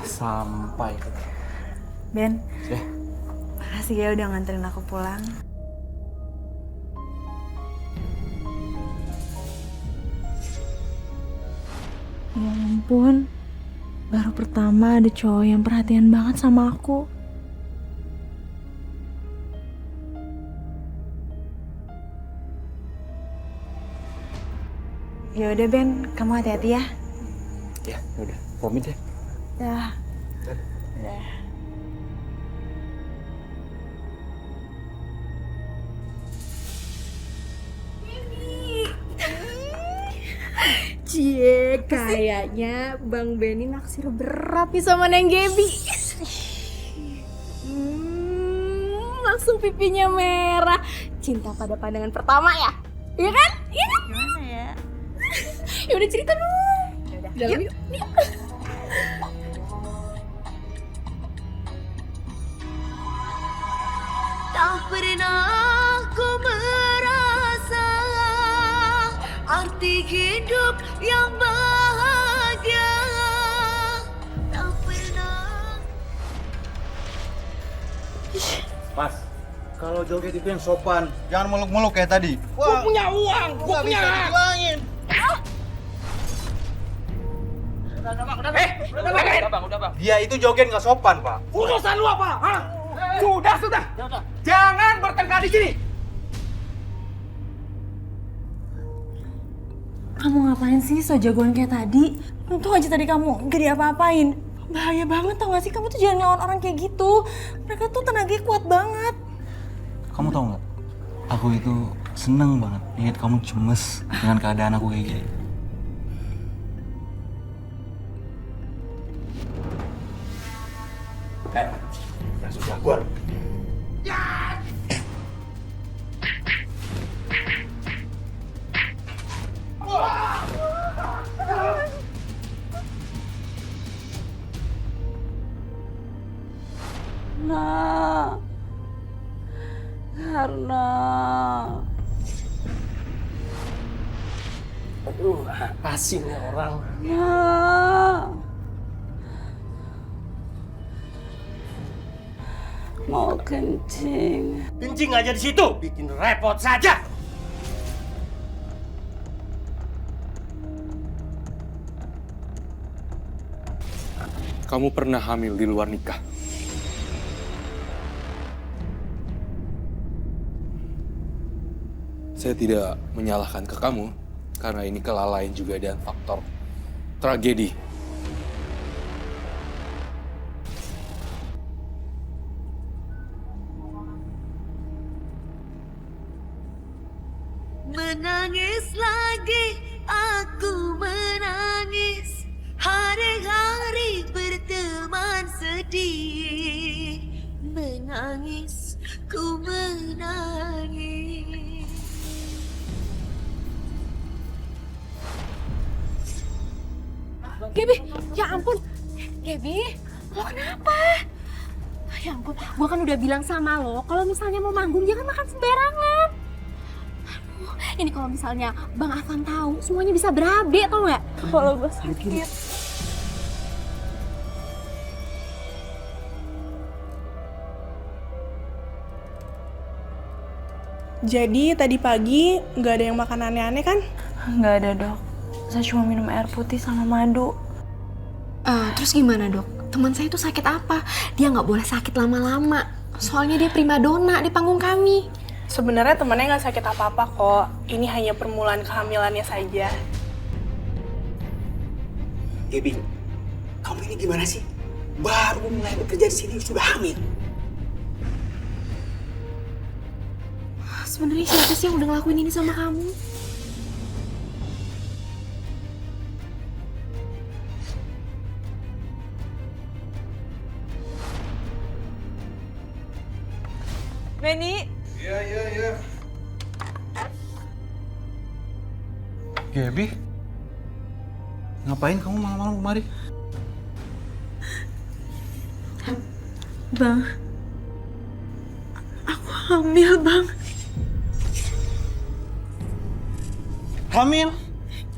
Sampai. Ben, Ya. makasih ya udah nganterin aku pulang. Ya ampun, baru pertama ada cowok yang perhatian banget sama aku. Ya udah Ben, kamu hati-hati ya. Ya, udah. Pamit ya. Dah. Dah. Cie, kayaknya Bang Benny naksir berat nih sama Neng Gaby. Langsung pipinya merah. Cinta pada pandangan pertama ya? Iya kan? Iya kan? Gimana ya? Ya udah cerita dong. Yaudah. Dalam yuk. Tak pernah ku merasa arti hidup yang bahagia. Tak pernah. Mas, kalau joget itu yang sopan, jangan muluk-muluk kayak tadi. Gua punya uang, gua punya bisa hak. dibilangin. Udah bang. Dia itu joget nggak sopan, Pak. Urusan lu apa? Hah? Sudah. Jangan bertengkar di sini. Kamu ngapain sih so jagoan kayak tadi? Untung aja tadi kamu gak diapa-apain. Bahaya banget tau gak sih? Kamu tuh jangan ngelawan orang kayak gitu. Mereka tuh tenaganya kuat banget. Kamu tahu nggak? Aku itu seneng banget lihat kamu cemes dengan keadaan aku kayak gini. Ya sudah, gua. Nah, karena Aduh, apa sih nih orang? mau kencing. Kencing aja di situ, bikin repot saja. Kamu pernah hamil di luar nikah? Saya tidak menyalahkan ke kamu, karena ini kelalaian juga dan faktor tragedi. Menangis lagi, aku menangis. Hari-hari berteman sedih. Menangis, ku menangis. Gaby, ya ampun. Gaby, lo kenapa? Ya ampun, gua kan udah bilang sama lo, kalau misalnya mau manggung jangan makan sembarangan. Aduh, ini kalau misalnya Bang Afan tahu, semuanya bisa berabe, tau nggak? Kalau gue sakit. Jadi tadi pagi nggak ada yang makan aneh-aneh kan? Nggak ada dok. Saya cuma minum air putih sama madu. Terus gimana dok? Teman saya itu sakit apa? Dia nggak boleh sakit lama-lama. Soalnya dia primadona di panggung kami. Sebenarnya temannya nggak sakit apa-apa kok. Ini hanya permulaan kehamilannya saja. Gaby, kamu ini gimana sih? Baru mulai bekerja di sini sudah hamil. Sebenarnya siapa sih yang udah ngelakuin ini sama kamu? Benny, Iya. Gaby, ngapain kamu malam-malam kemari? Bang. Aku hamil, Bang. Hamil?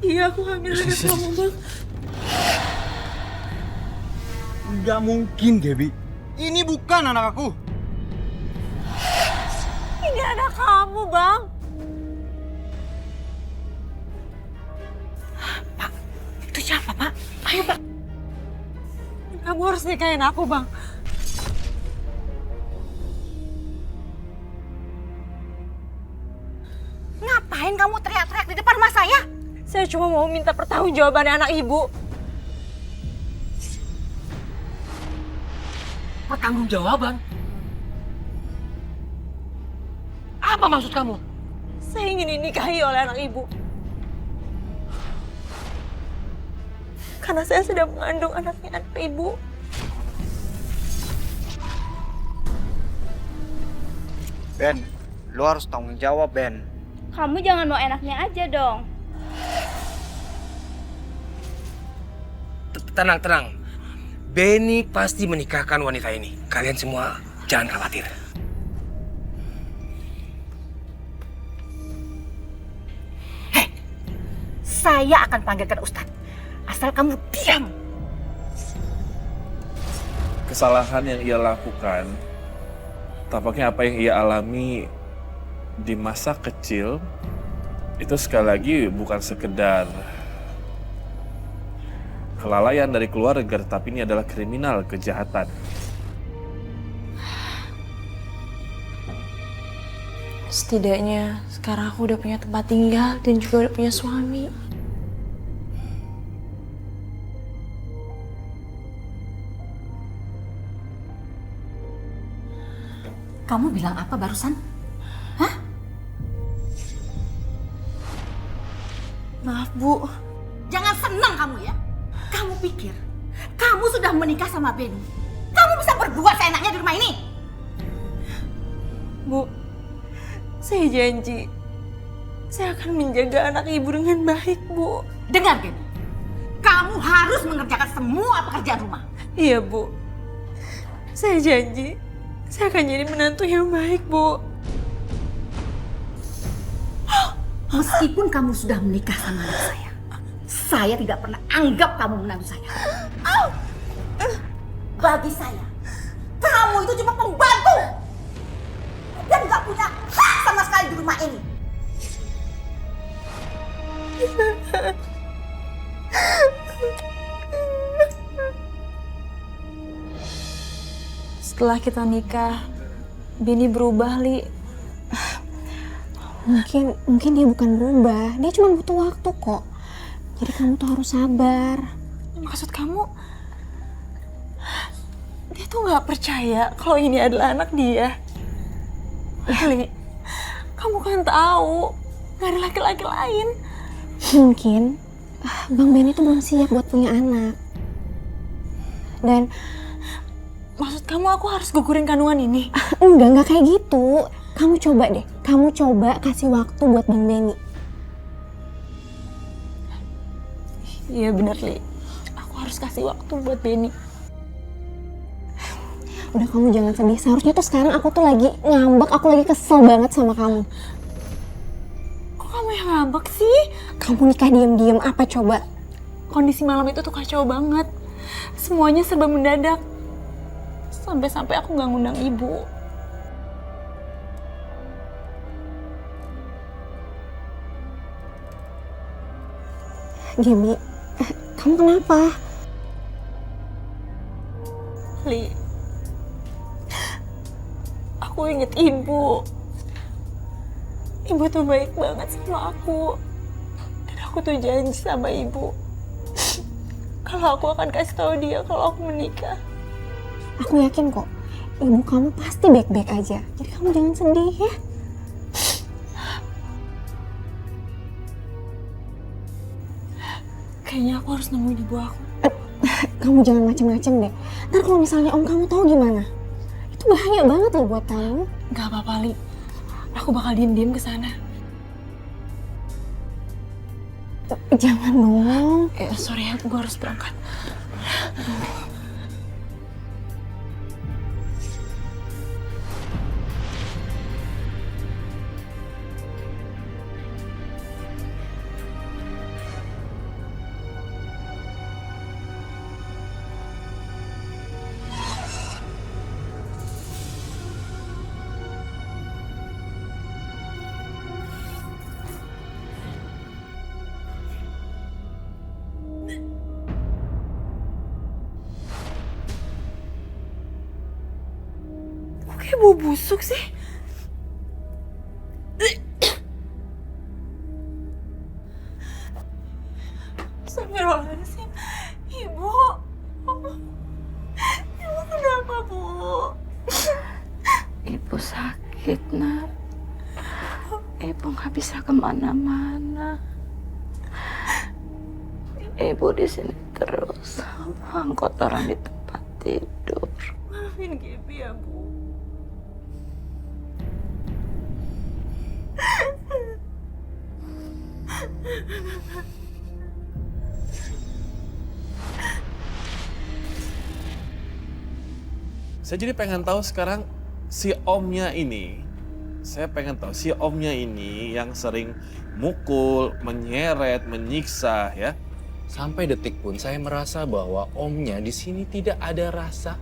Iya, aku hamil anak kamu, Bang. Nggak mungkin, Gaby. Ini bukan anak aku. Ini anak kamu, Bang. Pak, itu siapa, Pak? Ayo, Pak. Kamu harus nikahin aku, Bang. Ngapain kamu teriak-teriak di depan rumah saya? Saya cuma mau minta pertanggungjawabannya anak ibu. Pertanggungjawaban? Apa maksud kamu? Saya ingin dinikahi oleh anak ibu. Karena saya sudah mengandung anaknya anak ibu. Ben, lu harus tanggung jawab, Ben. Kamu jangan mau enaknya aja dong. Tenang, tenang. Benny pasti menikahkan wanita ini. Kalian semua jangan khawatir. Saya akan panggilkan Ustadz. Asal kamu diam. Kesalahan yang ia lakukan, tampaknya apa yang ia alami di masa kecil, itu sekali lagi bukan sekedar kelalaian dari keluarga, tapi ini adalah kriminal, kejahatan. Setidaknya sekarang aku udah punya tempat tinggal dan juga udah punya suami. Kamu bilang apa barusan? Hah? Maaf, Bu. Jangan senang kamu ya. Kamu pikir kamu sudah menikah sama Benny. Kamu bisa berbuat seenaknya di rumah ini. Bu, saya janji. Saya akan menjaga anak ibu dengan baik, Bu. Dengar Benny. Kamu harus mengerjakan semua pekerjaan rumah. Iya, Bu. Saya janji. Saya akan jadi menantu yang baik, Bu. Meskipun kamu sudah menikah sama anak saya tidak pernah anggap kamu menantu saya. Bagi saya, kamu itu cuma pembantu dan nggak punya hak sama sekali di rumah ini. Setelah kita nikah, Benny berubah, Li. Mungkin dia bukan berubah, dia cuma butuh waktu kok. Jadi kamu tuh harus sabar. Maksud kamu, dia tuh nggak percaya kalau ini adalah anak dia? Li, kamu kan tahu, nggak ada laki-laki lain. Mungkin Bang Benny tuh belum siap buat punya anak. Dan maksud kamu aku harus gugurin kandungan ini? enggak kayak gitu. Kamu coba deh, kamu coba kasih waktu buat Bang Benny. Iya bener, Li. Aku harus kasih waktu buat Benny. Udah, kamu jangan sedih. Seharusnya tuh sekarang aku tuh lagi ngambek, aku lagi kesel banget sama kamu. Kok kamu yang ngambek sih? Kamu nikah diam-diam, apa coba? Kondisi malam itu tuh kacau banget. Semuanya serba mendadak. Sampai-sampai aku nggak ngundang ibu. Gaby, kamu kenapa? Li, aku inget ibu. Ibu tuh baik banget sama aku. Dan aku tuh janji sama ibu kalau aku akan kasih tahu dia kalau aku menikah. Aku yakin kok, ibu kamu pasti baik-baik aja. Jadi kamu jangan sedih ya. Kayaknya aku harus nemuin ibu aku. Kamu jangan macem-macem deh. Ntar kalau misalnya om kamu tahu gimana? Itu bahaya banget loh buat kamu. Gak apa-apa, Li. Aku bakal diem-diem ke sana. Jangan dong. Sorry ya, gue harus berangkat. bau busuk sih? Astagfirullahaladzim. Ibu. Ibu kenapa, Bu? Ibu sakit, Nak. Ibu nggak bisa kemana-mana. Ibu di sini terus, buang kotoran di tempat tidur. Maafin Gaby ya, Bu. Saya jadi pengen tahu sekarang si omnya ini, yang sering mukul, menyeret, menyiksa ya. Sampai detik pun saya merasa bahwa omnya di sini tidak ada rasa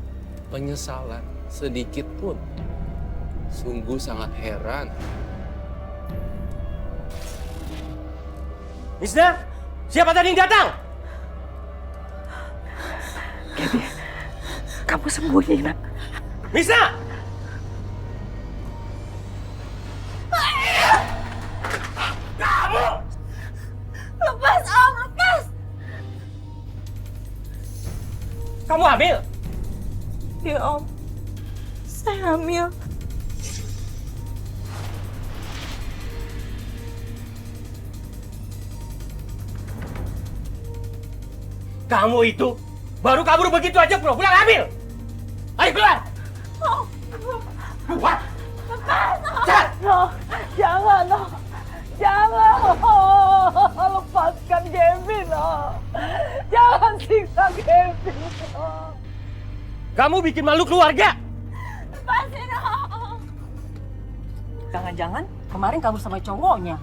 penyesalan sedikit pun. Sungguh sangat heran. Misna, siapa tadi yang datang? Gaby, kamu sembunyi, Nak. Misna! Kamu! Lepas, Om, lepas! Kamu hamil? Ya, Om. Saya hamil. Kamu itu baru kabur begitu aja pulang hamil. Ayo keluar. Keluar. No, jangan, no. Jangan. Oh, lepaskan Gaby, no. Jangan siksa Gaby, no. Kamu bikin malu keluarga. Lepasin, Om. Jangan-jangan kemarin kabur sama cowoknya.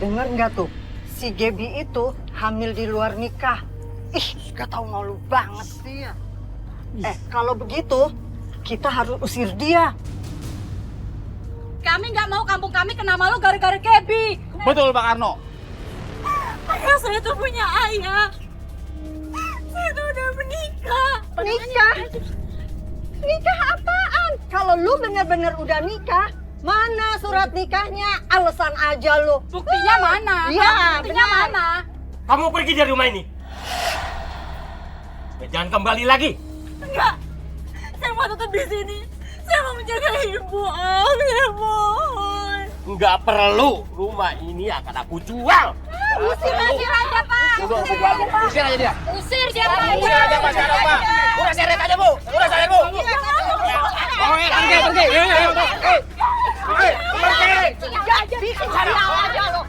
Dengar nggak tuh? Si Gaby itu hamil di luar nikah. Ih, gak tahu malu banget dia. Kalau begitu, kita harus usir dia. Kami nggak mau kampung kami kena malu gara-gara Gaby. Betul, Pak Karno. Ayah saya tuh punya ayah. Saya tuh udah menikah. Nikah? Nikah apaan? Kalau lu bener-bener udah nikah, mana surat nikahnya? Alasan aja lu. Buktinya mana? Iya, buktinya benar. mana? Kamu pergi dari rumah ini. Jangan kembali lagi. Enggak. Saya mau tetap di sini. Saya mau menjaga ibu, Om. Saya mohon. Nggak perlu. Rumah ini akan aku jual. Usir aja, Pak. Usir aja, Pak. Usir aja dia. Usir siapa? Usir aja, Pak. Sekarang, Pak. Udah seret aja, Bu. Udah seret, Bu. Pokoknya pergi. Pergi. Bikin cari aja lo.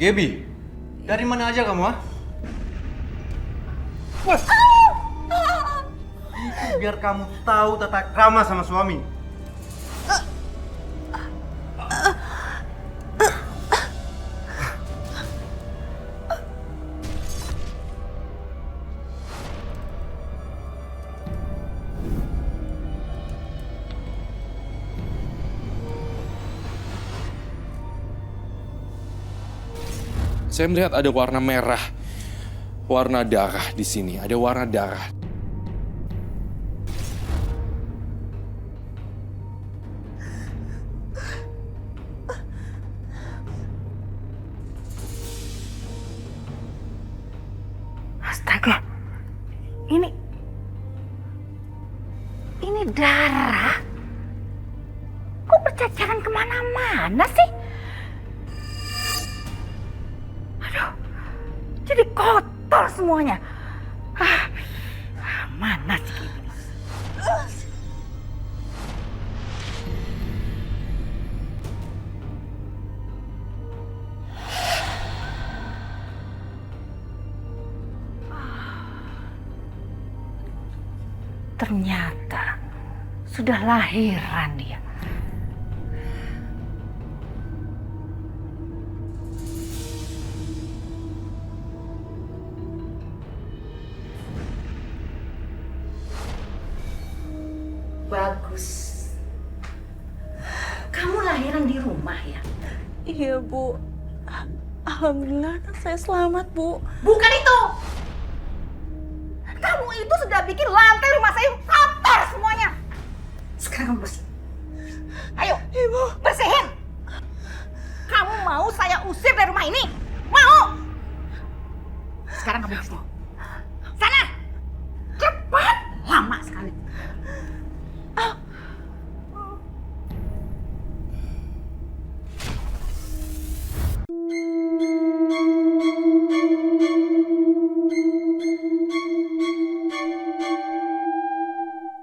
Gaby, dari mana aja kamu, ah? Itu biar kamu tahu tata krama sama suami. Saya melihat ada warna merah, warna darah di sini. Ada warna darah. Astaga, ini darah. Kok berceceran kemana-mana sih? Aduh, jadi kotor semuanya. Mana sih ini? Ternyata sudah lahiran dia. Bagus. Iya, Bu. Alhamdulillah anak saya selamat, Bu. Bukan itu! Kamu itu sudah bikin lantai rumah saya kotor semuanya. Sekarang kamu bersih. Ayo, Ibu, bersihin. Kamu mau saya usir dari rumah ini? Mau? Sekarang kamu bersih. Sana! Cepat! Lama sekali.